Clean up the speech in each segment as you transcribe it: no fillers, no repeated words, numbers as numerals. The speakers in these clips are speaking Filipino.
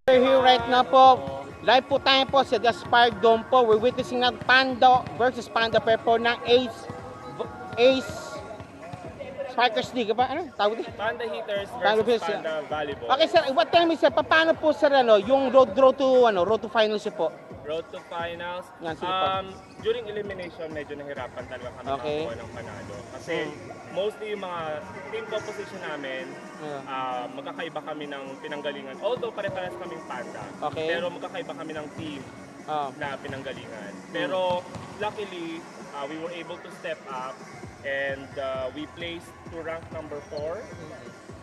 We're here right now po. Live po tayo po sa The Aspire Dome po. We're witnessing ng Panda versus Panda Pair po ng Ace Spikers League. Ano tawag dito? Panda Hitters Panda versus Hitters, Panda Volleyball. Okay sir, what time is sir? Paano po sir yung road to finals niyo po? Road to finals. Yan, sige po. During elimination, medyo nahirapan talaga kami Okay. makakuha ng panalo. Kasi mostly yung mga team composition namin, magkakaiba kami ng pinanggalingan. Although pare-parehas kaming Panda, Okay. pero magkakaiba kami ng team na pinanggalingan. Pero luckily, we were able to step up and we placed to rank number 4.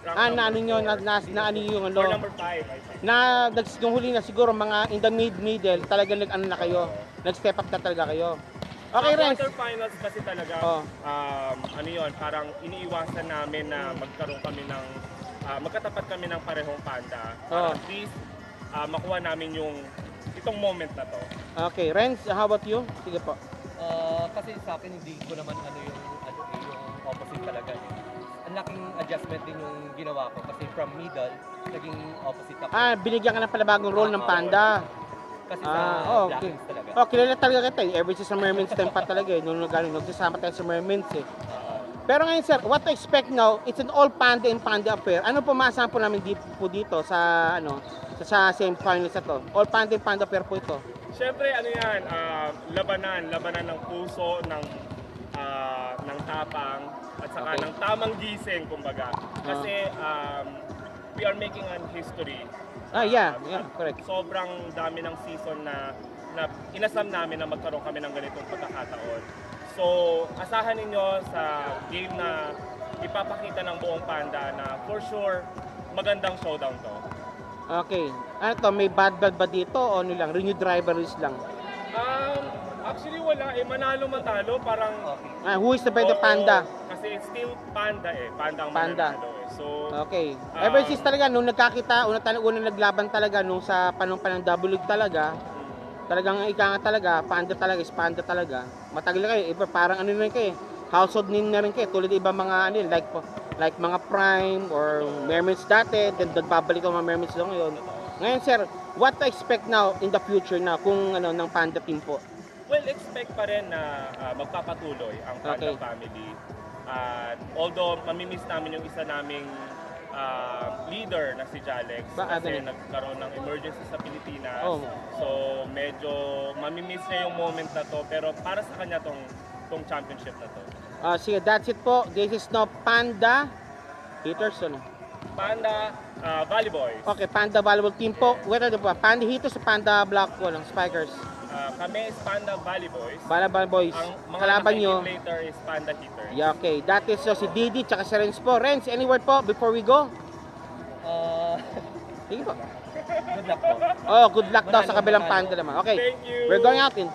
Naano nyo, na yung ano, Or number 5, I think. nung huli na siguro mga in the middle, talaga nag-ano na kayo, nag-step up na talaga kayo. Okay, Renz. Quarterfinals kasi talaga, ano yun, parang iniiwasan namin na magkaroon kami ng, magkatapat kami ng parehong Panda. Para at least, makuha namin yung, itong moment na to. Okay, Renz, how about you? Sige po. Kasi sa akin hindi ko naman yung opposite talaga. Ang laking adjustment din yung ginawa ko kasi from middle, naging opposite ako. Binigyan ka ng palabagong role ng Panda. Kasi sa Okay. Blackins talaga. Kilala talaga kita eh. Ever since sa Mermaid's time pa talaga eh. Nung nagsasama tayo sa Mermaid's eh. Pero ngayon sir, what to expect now? It's an all Panda and Panda affair. Ano po maasahan po namin dito sa sa semi-finals na to? All Panda and Panda affair po ito. Siyempre, ano yan, labanan ng puso, ng tapang, at saka Okay. ng tamang gising, kumbaga. Kasi we are making an history. Yeah, correct. Sobrang dami ng season na inasam namin na magkaroon kami ng ganitong pagkakataon. So, asahan ninyo sa game na ipapakita ng buong Panda na for sure, magandang showdown to. Okay. Ano to, may bad blood ba dito o ano lang? Renewed rivalries lang? Actually, wala eh. Manalo-matalo, parang... Who is the better Oo, Panda? Kasi still Panda eh. Panda ang Panda. mananalo eh. So, Okay. Ever since talaga, nung nagkakita, unang naglaban talaga, nung sa panong W League talaga, talagang ika nga talaga, Panda talaga, is Panda talaga. Matagal na kayo, iba parang ano na rin kayo, household name na rin kayo, tulad ibang mga ano, like mga Prime or Mermaids dati, then babalik ang mga Mermaids doon ngayon. Ngayon sir, what to expect now in the future na kung ano ng Panda team po? well, expect pa rin na magpapatuloy ang Panda Okay. family. Although, mamimiss namin yung isa naming leader na si Jalex kasi nagkaroon ng emergency sa Pilipinas. So, medyo mamimiss niya yung moment na to. Pero para sa kanya tong championship na to. Sige, that's it po. This is no Panda Hitters, ano? Panda Volley Boys. Okay, Panda Volleyball Team po. Whether the Panda Hitters o Panda Black po, Spikers. Kami is Panda Volley Boys. Volleyball Boys. Ang mga Kalaban nyo. later is Panda Hitters. Yeah, okay. That is si Didi tsaka si Renz po. Renz, any word po before we go? Uh, Sige po. good luck po. Good luck daw sa kabilang Panda naman. Okay, Thank you. we're going out in